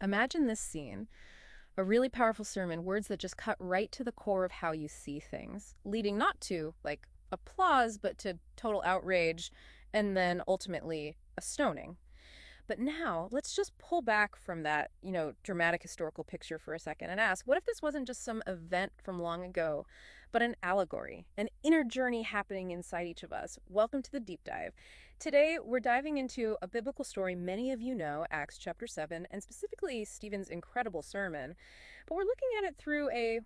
Imagine this scene, a really powerful sermon, words that just cut right to the core of how you see things, leading not to, like, applause, but to total outrage, and then ultimately a stoning. But now, let's just pull back from that, dramatic historical picture for a second and ask, what if this wasn't just some event from long ago, but an allegory, an inner journey happening inside each of us? Welcome to the deep dive. Today, we're diving into a biblical story many of you know, Acts chapter 7, and specifically Stephen's incredible sermon. But we're looking at it through a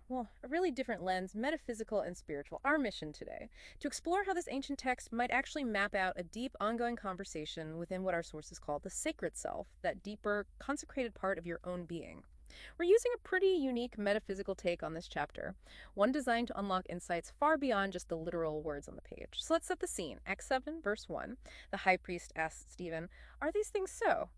really different lens, metaphysical and spiritual. Our mission today, to explore how this ancient text might actually map out a deep, ongoing conversation within what our sources call the sacred self, that deeper, consecrated part of your own being. We're using a pretty unique metaphysical take on this chapter, one designed to unlock insights far beyond just the literal words on the page. So let's set the scene. Acts 7, verse 1. The high priest asks Stephen, "Are these things so?"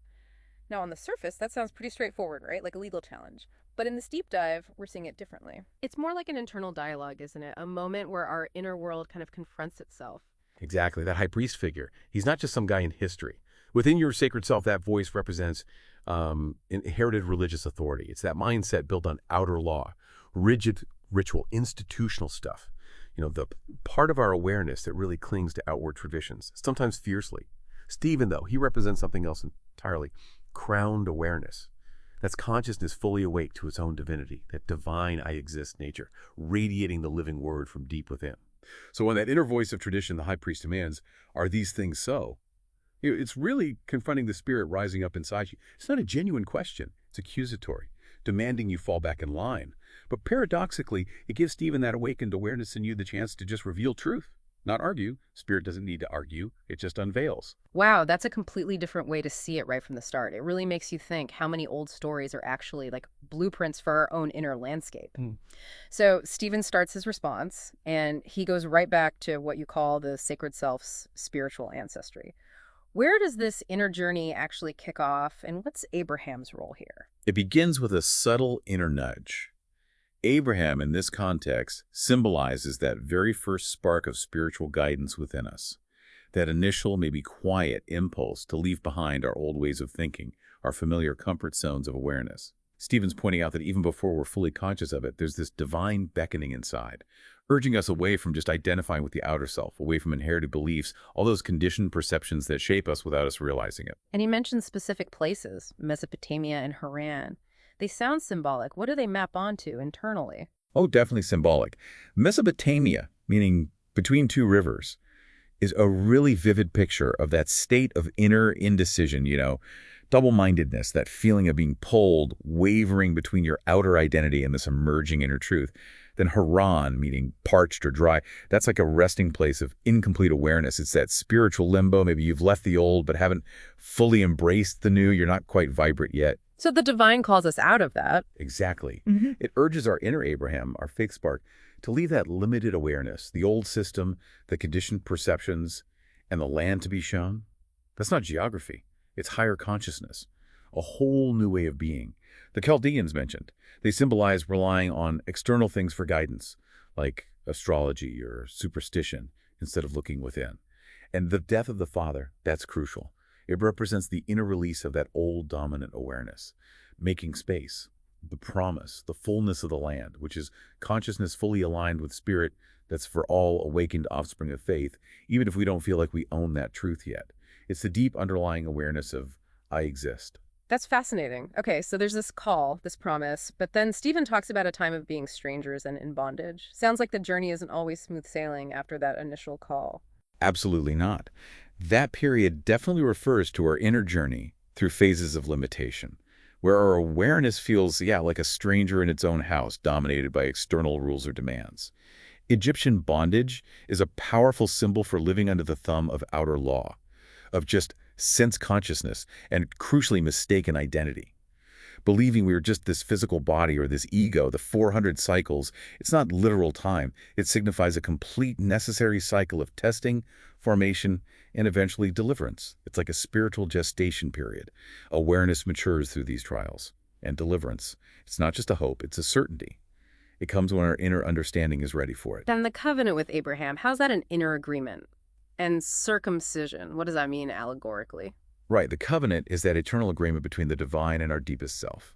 Now, on the surface, that sounds pretty straightforward, right? Like a legal challenge. But in this deep dive, we're seeing it differently. It's more like an internal dialogue, isn't it? A moment where our inner world kind of confronts itself. Exactly, that high priest figure. He's not just some guy in history. Within your sacred self, that voice represents inherited religious authority. It's that mindset built on outer law, rigid ritual, institutional stuff. The part of our awareness that really clings to outward traditions, sometimes fiercely. Stephen, though, he represents something else entirely, crowned awareness. That's consciousness fully awake to its own divinity, that divine I exist nature, radiating the living word from deep within. So when that inner voice of tradition, the high priest demands, are these things so? It's really confronting the spirit rising up inside you. It's not a genuine question. It's accusatory, demanding you fall back in line. But paradoxically, it gives Stephen, that awakened awareness in you, the chance to just reveal truth, not argue. Spirit doesn't need to argue. It just unveils. Wow, that's a completely different way to see it right from the start. It really makes you think how many old stories are actually like blueprints for our own inner landscape. Mm. So Stephen starts his response, and he goes right back to what you call the sacred self's spiritual ancestry. Where does this inner journey actually kick off, and what's Abraham's role here? It begins with a subtle inner nudge. Abraham, in this context, symbolizes that very first spark of spiritual guidance within us, that initial, maybe quiet impulse to leave behind our old ways of thinking, our familiar comfort zones of awareness. Stephen's pointing out that even before we're fully conscious of it, there's this divine beckoning inside, urging us away from just identifying with the outer self, away from inherited beliefs, all those conditioned perceptions that shape us without us realizing it. And he mentions specific places, Mesopotamia and Haran. They sound symbolic. What do they map onto internally? Oh, definitely symbolic. Mesopotamia, meaning between two rivers, is a really vivid picture of that state of inner indecision, double-mindedness, that feeling of being pulled, wavering between your outer identity and this emerging inner truth. Then Haran, meaning parched or dry, that's like a resting place of incomplete awareness. It's that spiritual limbo. Maybe you've left the old but haven't fully embraced the new. You're not quite vibrant yet. So the divine calls us out of that. Exactly. It urges our inner Abraham, our faith spark, to leave that limited awareness, the old system, the conditioned perceptions, and the land to be shown. That's not geography. It's higher consciousness, a whole new way of being. The Chaldeans mentioned, they symbolize relying on external things for guidance, like astrology or superstition, instead of looking within. And the death of the father, that's crucial. It represents the inner release of that old dominant awareness, making space, the promise, the fullness of the land, which is consciousness fully aligned with spirit that's for all awakened offspring of faith, even if we don't feel like we own that truth yet. It's the deep underlying awareness of, I exist. That's fascinating. Okay, so there's this call, this promise, but then Stephen talks about a time of being strangers and in bondage. Sounds like the journey isn't always smooth sailing after that initial call. Absolutely not. That period definitely refers to our inner journey through phases of limitation, where our awareness feels, like a stranger in its own house, dominated by external rules or demands. Egyptian bondage is a powerful symbol for living under the thumb of outer law, of just sense consciousness and, crucially, mistaken identity. Believing we are just this physical body or this ego, the 400 cycles, it's not literal time. It signifies a complete necessary cycle of testing, formation, and eventually deliverance. It's like a spiritual gestation period. Awareness matures through these trials. And deliverance, it's not just a hope, it's a certainty. It comes when our inner understanding is ready for it. Then the covenant with Abraham, how's that an inner agreement? And circumcision, what does that mean allegorically? Right, the covenant is that eternal agreement between the divine and our deepest self.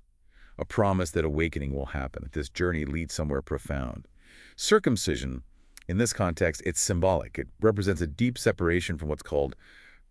A promise that awakening will happen, that this journey leads somewhere profound. Circumcision, in this context, it's symbolic. It represents a deep separation from what's called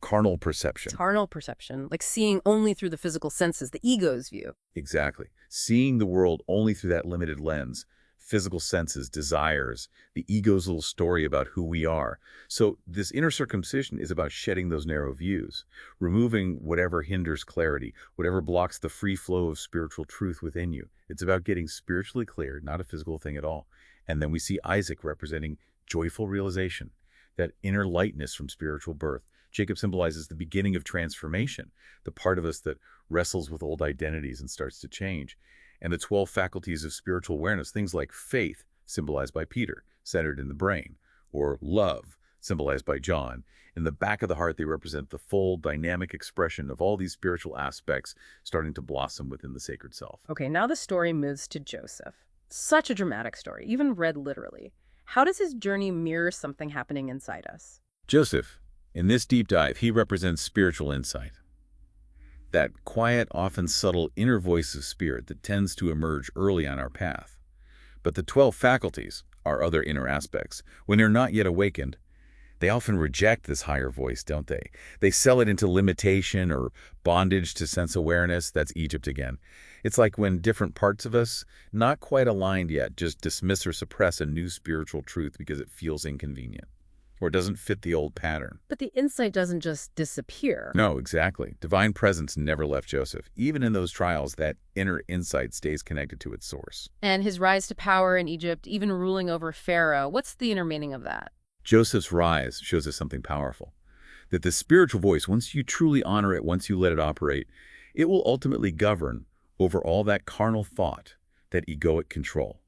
carnal perception. Carnal perception, like seeing only through the physical senses, the ego's view. Exactly. Seeing the world only through that limited lens, physical senses, desires, the ego's little story about who we are. So this inner circumcision is about shedding those narrow views, removing whatever hinders clarity, whatever blocks the free flow of spiritual truth within you. It's about getting spiritually clear, not a physical thing at all. And then we see Isaac representing joyful realization, that inner lightness from spiritual birth. Jacob symbolizes the beginning of transformation, the part of us that wrestles with old identities and starts to change. And the 12 faculties of spiritual awareness, things like faith, symbolized by Peter, centered in the brain, or love, symbolized by John. In the back of the heart, they represent the full, dynamic expression of all these spiritual aspects starting to blossom within the sacred self. Okay, now the story moves to Joseph. Such a dramatic story, even read literally. How does his journey mirror something happening inside us? Joseph, in this deep dive, he represents spiritual insight. That quiet, often subtle inner voice of spirit that tends to emerge early on our path. But the 12 faculties, our other inner aspects, when they're not yet awakened, they often reject this higher voice, don't they? They sell it into limitation or bondage to sense awareness. That's Egypt again. It's like when different parts of us, not quite aligned yet, just dismiss or suppress a new spiritual truth because it feels inconvenient or doesn't fit the old pattern. But the insight doesn't just disappear. No, exactly. Divine presence never left Joseph. Even in those trials, that inner insight stays connected to its source. And his rise to power in Egypt, even ruling over Pharaoh, what's the inner meaning of that? Joseph's rise shows us something powerful. That the spiritual voice, once you truly honor it, once you let it operate, it will ultimately govern over all that carnal thought, that egoic control.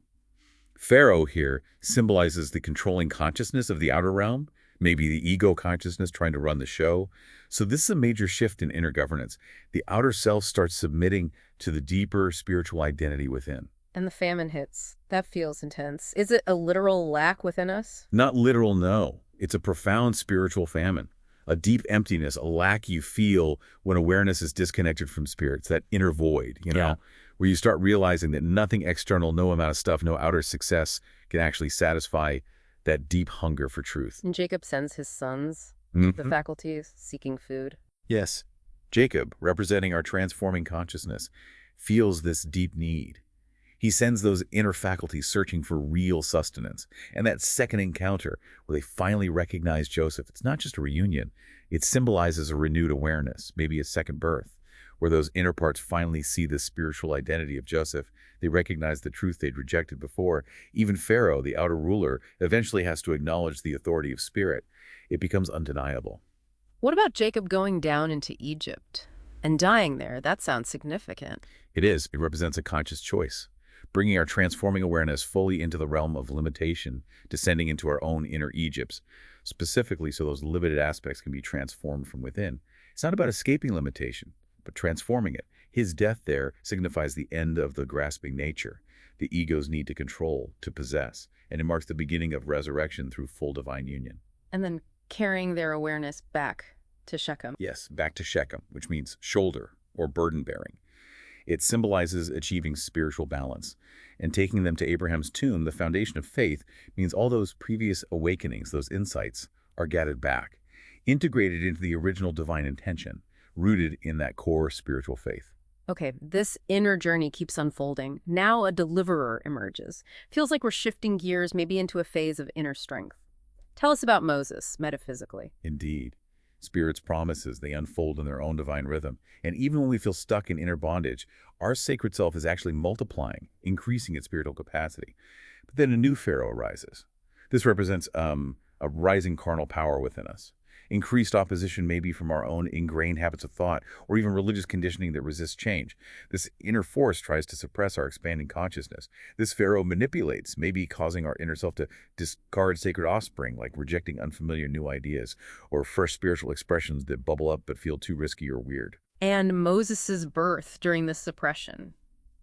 Pharaoh here symbolizes the controlling consciousness of the outer realm, maybe the ego consciousness trying to run the show. So this is a major shift in inner governance. The outer self starts submitting to the deeper spiritual identity within. And the famine hits. That feels intense. Is it a literal lack within us? Not literal, no. It's a profound spiritual famine. A deep emptiness, a lack you feel when awareness is disconnected from spirit. It's that inner void, Yeah. where you start realizing that nothing external, no amount of stuff, no outer success can actually satisfy that deep hunger for truth. And Jacob sends his sons, the Mhm. faculties, seeking food. Yes. Jacob, representing our transforming consciousness, feels this deep need. He sends those inner faculties searching for real sustenance. And that second encounter, where they finally recognize Joseph, it's not just a reunion. It symbolizes a renewed awareness, maybe a second birth, where those inner parts finally see the spiritual identity of Joseph. They recognize the truth they'd rejected before. Even Pharaoh, the outer ruler, eventually has to acknowledge the authority of spirit. It becomes undeniable. What about Jacob going down into Egypt and dying there? That sounds significant. It is. It represents a conscious choice, bringing our transforming awareness fully into the realm of limitation, descending into our own inner Egypts, specifically so those limited aspects can be transformed from within. It's not about escaping limitation, but transforming it. His death there signifies the end of the grasping nature, the ego's need to control, to possess, and it marks the beginning of resurrection through full divine union. And then carrying their awareness back to Shechem. Yes, back to Shechem, which means shoulder or burden bearing. It symbolizes achieving spiritual balance. And taking them to Abraham's tomb, the foundation of faith, means all those previous awakenings, those insights, are gathered back, integrated into the original divine intention, rooted in that core spiritual faith. Okay, this inner journey keeps unfolding. Now a deliverer emerges. Feels like we're shifting gears, maybe into a phase of inner strength. Tell us about Moses, metaphysically. Indeed. Spirit's promises, they unfold in their own divine rhythm. And even when we feel stuck in inner bondage, our sacred self is actually multiplying, increasing its spiritual capacity. But then a new Pharaoh arises. This represents a rising carnal power within us. Increased opposition maybe from our own ingrained habits of thought, or even religious conditioning that resists change. This inner force tries to suppress our expanding consciousness. This Pharaoh manipulates, maybe causing our inner self to discard sacred offspring, like rejecting unfamiliar new ideas, or fresh spiritual expressions that bubble up but feel too risky or weird. And Moses's birth during this suppression.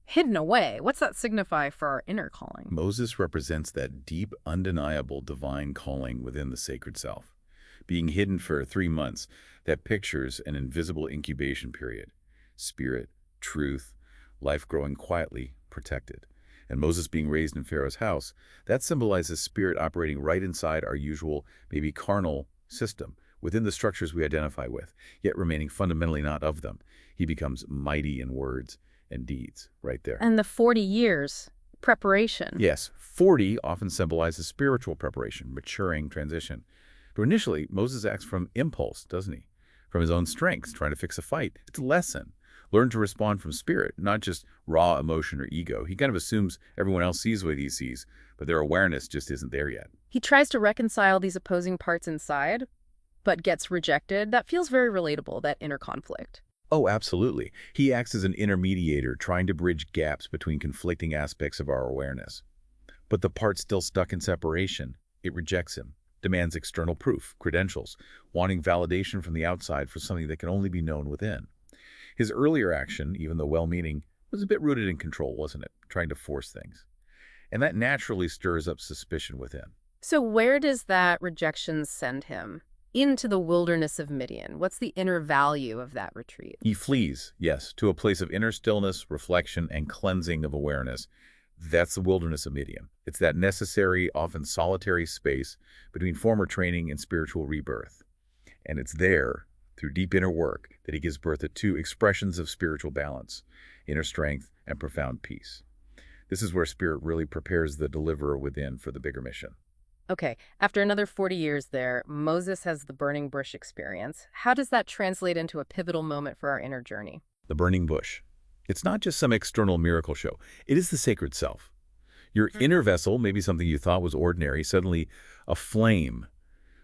Hidden away, what's that signify for our inner calling? Moses represents that deep, undeniable divine calling within the sacred self. being hidden for 3 months. That pictures an invisible incubation period. Spirit, truth, life growing quietly, protected. And Moses being raised in Pharaoh's house, that symbolizes spirit operating right inside our usual, maybe carnal system, within the structures we identify with, yet remaining fundamentally not of them. He becomes mighty in words and deeds, right there. And the 40 years, preparation. Yes, 40 often symbolizes spiritual preparation, maturing, transition. But initially, Moses acts from impulse, doesn't he? From his own strengths, trying to fix a fight. It's a lesson. Learn to respond from spirit, not just raw emotion or ego. He kind of assumes everyone else sees what he sees, but their awareness just isn't there yet. He tries to reconcile these opposing parts inside, but gets rejected. That feels very relatable, that inner conflict. Oh, absolutely. He acts as an intermediator, trying to bridge gaps between conflicting aspects of our awareness. But the part still stuck in separation, it rejects him, demands external proof, credentials, wanting validation from the outside for something that can only be known within. His earlier action, even though well-meaning, was a bit rooted in control, wasn't it? Trying to force things. And that naturally stirs up suspicion within. So where does that rejection send him? Into the wilderness of Midian. What's the inner value of that retreat? He flees, yes, to a place of inner stillness, reflection, and cleansing of awareness. That's the wilderness of Midian. It's that necessary, often solitary space between former training and spiritual rebirth. And it's there, through deep inner work, that he gives birth to two expressions of spiritual balance, inner strength and profound peace. This is where spirit really prepares the deliverer within for the bigger mission. Okay, after another 40 years there, Moses has the burning bush experience. How does that translate into a pivotal moment for our inner journey? The burning bush. It's not just some external miracle show. It is the sacred self. Your inner vessel, maybe something you thought was ordinary, suddenly aflame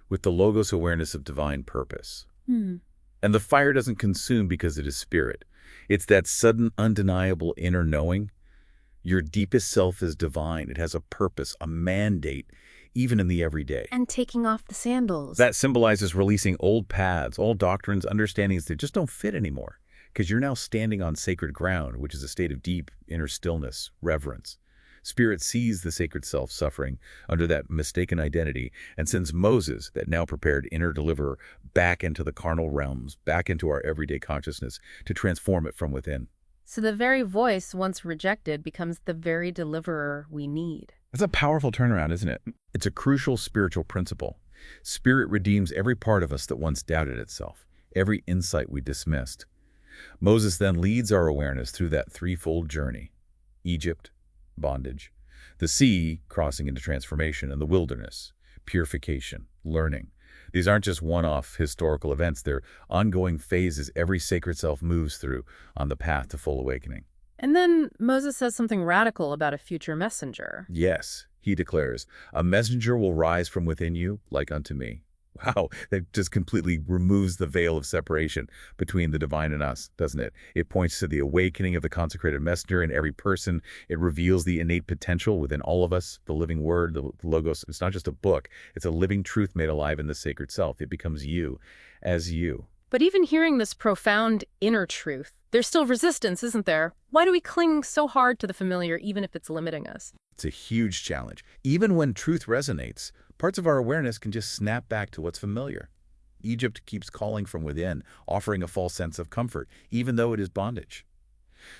with the Logos awareness of divine purpose. And the fire doesn't consume because it is spirit. It's that sudden, undeniable inner knowing. Your deepest self is divine. It has a purpose, a mandate, even in the everyday. And taking off the sandals. That symbolizes releasing old paths, old doctrines, understandings that just don't fit anymore, because you're now standing on sacred ground, which is a state of deep inner stillness, reverence. Spirit sees the sacred self suffering under that mistaken identity and sends Moses, that now prepared inner deliverer, back into the carnal realms, back into our everyday consciousness to transform it from within. So the very voice, once rejected, becomes the very deliverer we need. That's a powerful turnaround, isn't it? It's a crucial spiritual principle. Spirit redeems every part of us that once doubted itself, every insight we dismissed. Moses then leads our awareness through that threefold journey: Egypt, bondage, the sea, crossing into transformation, and the wilderness, purification, learning. These aren't just one-off historical events. They're ongoing phases every sacred self moves through on the path to full awakening. And then Moses says something radical about a future messenger. Yes, he declares, a messenger will rise from within you like unto me. Wow, that just completely removes the veil of separation between the divine and us, doesn't it? It points to the awakening of the consecrated messenger in every person. It reveals the innate potential within all of us, the living word, the Logos. It's not just a book. It's a living truth made alive in the sacred self. It becomes you as you. But even hearing this profound inner truth, there's still resistance, isn't there? Why do we cling so hard to the familiar, even if it's limiting us? It's a huge challenge. Even when truth resonates, parts of our awareness can just snap back to what's familiar. Egypt keeps calling from within, offering a false sense of comfort, even though it is bondage.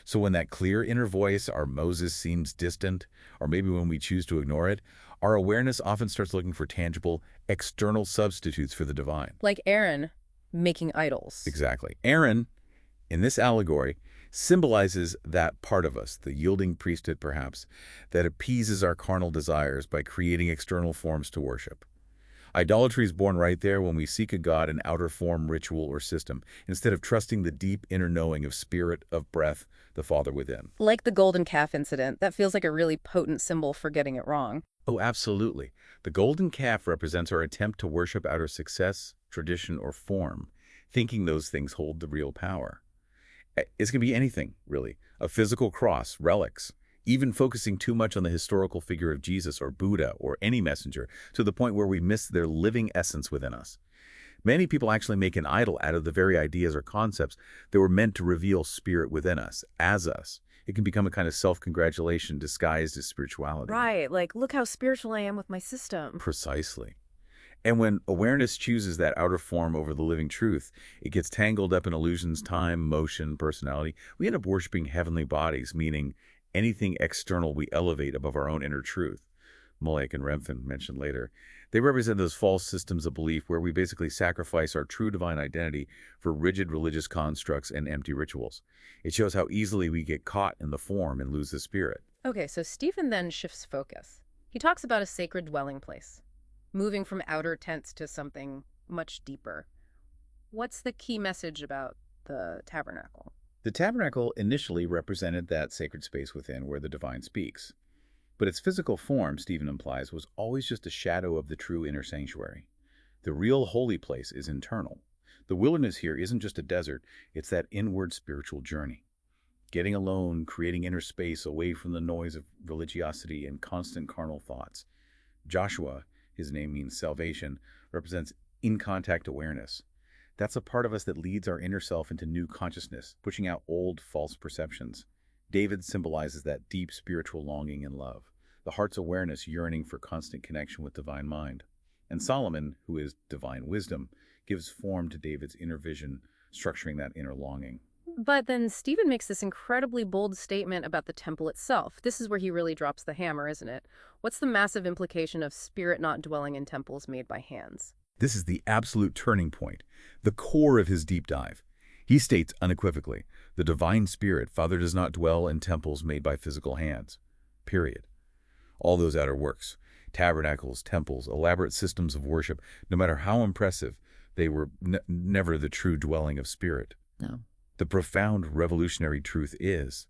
So when that clear inner voice, our Moses, seems distant, or maybe when we choose to ignore it, our awareness often starts looking for tangible, external substitutes for the divine. Like Aaron making idols. Exactly. Aaron, in this allegory, symbolizes that part of us, the yielding priesthood perhaps, that appeases our carnal desires by creating external forms to worship. Idolatry is born right there when we seek a god in outer form, ritual, or system, instead of trusting the deep inner knowing of spirit, of breath, the Father within. Like the golden calf incident, that feels like a really potent symbol for getting it wrong. Oh, absolutely. The golden calf represents our attempt to worship outer success, tradition, or form, thinking those things hold the real power. It's going to be anything, really. A physical cross, relics, even focusing too much on the historical figure of Jesus or Buddha or any messenger to the point where we miss their living essence within us. Many people actually make an idol out of the very ideas or concepts that were meant to reveal spirit within us, as us. It can become a kind of self-congratulation disguised as spirituality. Right, like, look how spiritual I am with my system. Precisely. And when awareness chooses that outer form over the living truth, it gets tangled up in illusions, time, motion, personality. We end up worshiping heavenly bodies, meaning anything external we elevate above our own inner truth. Molek and Remfen mentioned later. They represent those false systems of belief where we basically sacrifice our true divine identity for rigid religious constructs and empty rituals. It shows how easily we get caught in the form and lose the spirit. Okay, so Stephen then shifts focus. He talks about a sacred dwelling place, moving from outer tents to something much deeper. What's the key message about the tabernacle? The tabernacle initially represented that sacred space within where the divine speaks. But its physical form, Stephen implies, was always just a shadow of the true inner sanctuary. The real holy place is internal. The wilderness here isn't just a desert, it's that inward spiritual journey. Getting alone, creating inner space away from the noise of religiosity and constant carnal thoughts. Joshua, his name means salvation, represents in-contact awareness. That's a part of us that leads our inner self into new consciousness, pushing out old, false perceptions. David symbolizes that deep spiritual longing and love, the heart's awareness yearning for constant connection with divine mind. And Solomon, who is divine wisdom, gives form to David's inner vision, structuring that inner longing. But then Stephen makes this incredibly bold statement about the temple itself. This is where he really drops the hammer, isn't it? What's the massive implication of spirit not dwelling in temples made by hands? This is the absolute turning point, the core of his deep dive. He states unequivocally, the divine spirit, Father, does not dwell in temples made by physical hands. Period. All those outer works, tabernacles, temples, elaborate systems of worship, no matter how impressive, they were never the true dwelling of spirit. No. The profound revolutionary truth is,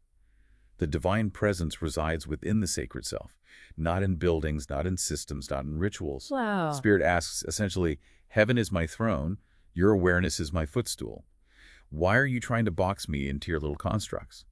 the divine presence resides within the sacred self, not in buildings, not in systems, not in rituals. Wow. Spirit asks, essentially, heaven is my throne, your awareness is my footstool. Why are you trying to box me into your little constructs?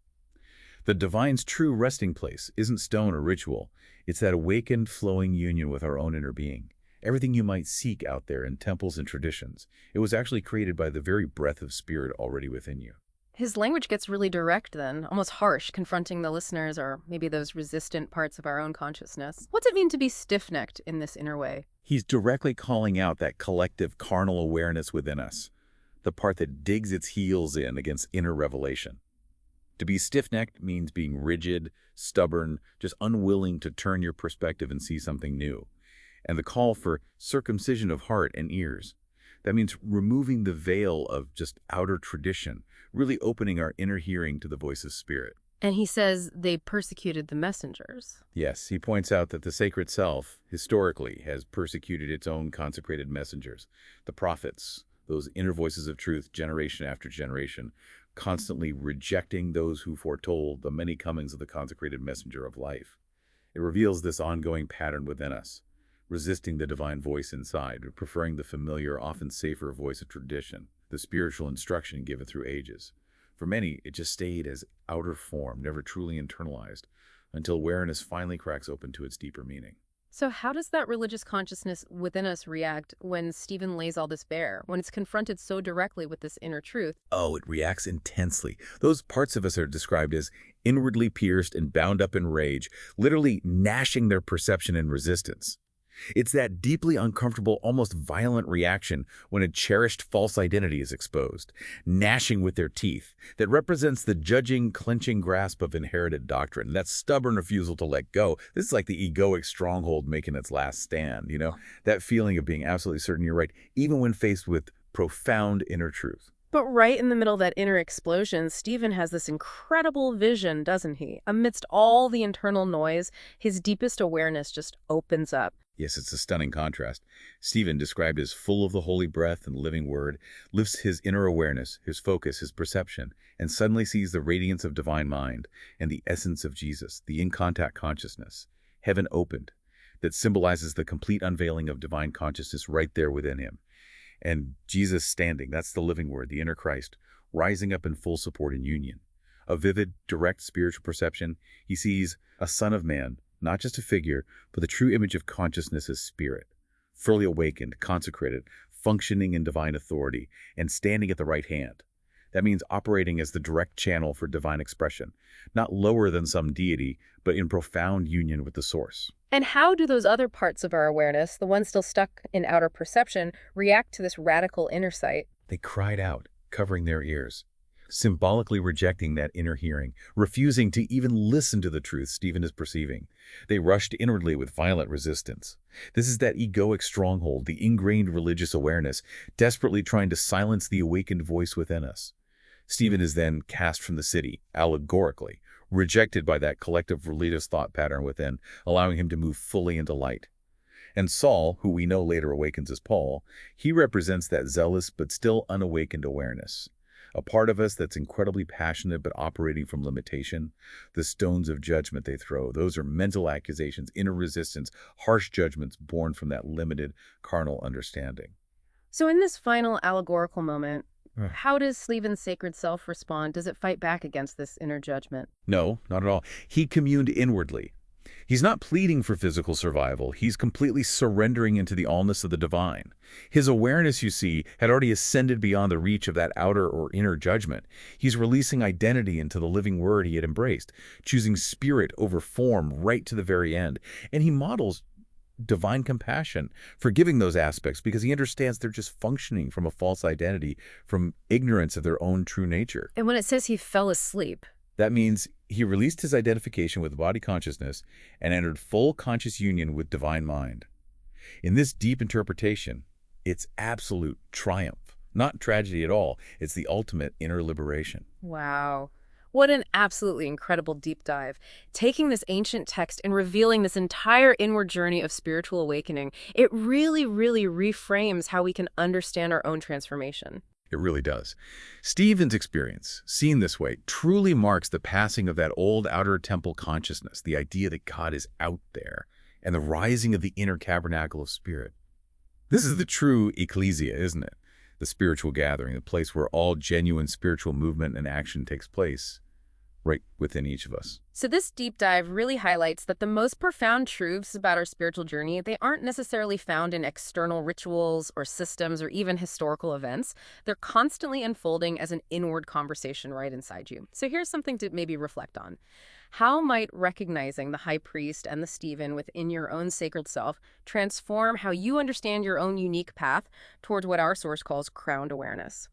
The divine's true resting place isn't stone or ritual. It's that awakened, flowing union with our own inner being. Everything you might seek out there in temples and traditions, it was actually created by the very breath of spirit already within you. His language gets really direct then, almost harsh, confronting the listeners or maybe those resistant parts of our own consciousness. What's it mean to be stiff-necked in this inner way? He's directly calling out that collective carnal awareness within us, the part that digs its heels in against inner revelation. To be stiff-necked means being rigid, stubborn, just unwilling to turn your perspective and see something new. And the call for circumcision of heart and ears. That means removing the veil of just outer tradition, really opening our inner hearing to the voice of spirit. And he says they persecuted the messengers. Yes, he points out that the sacred self, historically, has persecuted its own consecrated messengers, the prophets, those inner voices of truth, generation after generation, constantly rejecting those who foretold the many comings of the consecrated messenger of life. It reveals this ongoing pattern within us, resisting the divine voice inside, preferring the familiar, often safer voice of tradition, the spiritual instruction given through ages. For many, it just stayed as outer form, never truly internalized, until awareness finally cracks open to its deeper meaning. So how does that religious consciousness within us react when Stephen lays all this bare, when it's confronted so directly with this inner truth? Oh, it reacts intensely. Those parts of us are described as inwardly pierced and bound up in rage, literally gnashing their perception in resistance. It's that deeply uncomfortable, almost violent reaction when a cherished false identity is exposed, gnashing with their teeth, that represents the judging, clenching grasp of inherited doctrine, that stubborn refusal to let go. This is like the egoic stronghold making its last stand, you know? That feeling of being absolutely certain you're right, even when faced with profound inner truth. But right in the middle of that inner explosion, Stephen has this incredible vision, doesn't he? Amidst all the internal noise, his deepest awareness just opens up. Yes, it's a stunning contrast. Stephen, described as full of the holy breath and living word, lifts his inner awareness, his focus, his perception, and suddenly sees the radiance of divine mind and the essence of Jesus, the in-contact consciousness, heaven opened, that symbolizes the complete unveiling of divine consciousness right there within him. And Jesus standing, that's the living word, the inner Christ, rising up in full support and union. A vivid, direct spiritual perception, he sees a Son of Man, not just a figure, but the true image of consciousness as spirit, fully awakened, consecrated, functioning in divine authority, and standing at the right hand. That means operating as the direct channel for divine expression, not lower than some deity, but in profound union with the source. And how do those other parts of our awareness, the ones still stuck in outer perception, react to this radical inner sight? They cried out, covering their ears, symbolically rejecting that inner hearing, refusing to even listen to the truth Stephen is perceiving. They rushed inwardly with violent resistance. This is that egoic stronghold, the ingrained religious awareness, desperately trying to silence the awakened voice within us. Stephen is then cast from the city, allegorically, rejected by that collective religious thought pattern within, allowing him to move fully into light. And Saul, who we know later awakens as Paul, he represents that zealous but still unawakened awareness. A part of us that's incredibly passionate but operating from limitation. The stones of judgment they throw, those are mental accusations, inner resistance, harsh judgments born from that limited carnal understanding. So in this final allegorical moment, Ugh. how does Stephen's sacred self respond? Does it fight back against this inner judgment? No, not at all. He communed inwardly. He's not pleading for physical survival. He's completely surrendering into the allness of the divine. His awareness, you see, had already ascended beyond the reach of that outer or inner judgment. He's releasing identity into the living word he had embraced, choosing spirit over form right to the very end. And he models divine compassion, forgiving those aspects because he understands they're just functioning from a false identity, from ignorance of their own true nature. And when it says he fell asleep, That means he released his identification with body consciousness and entered full conscious union with divine mind. In this deep interpretation, it's absolute triumph, not tragedy at all. It's the ultimate inner liberation. wow. What an absolutely incredible deep dive. Taking this ancient text and revealing this entire inward journey of spiritual awakening, it really, really reframes how we can understand our own transformation. It really does. Stephen's experience, seen this way, truly marks the passing of that old outer temple consciousness, the idea that God is out there, and the rising of the inner tabernacle of spirit. This is the true ecclesia, isn't it? The spiritual gathering, the place where all genuine spiritual movement and action takes place, right within each of us. So this deep dive really highlights that the most profound truths about our spiritual journey, they aren't necessarily found in external rituals or systems or even historical events. They're constantly unfolding as an inward conversation right inside you. So here's something to maybe reflect on. How might recognizing the high priest and the Stephen within your own sacred self transform how you understand your own unique path towards what our source calls crowned awareness?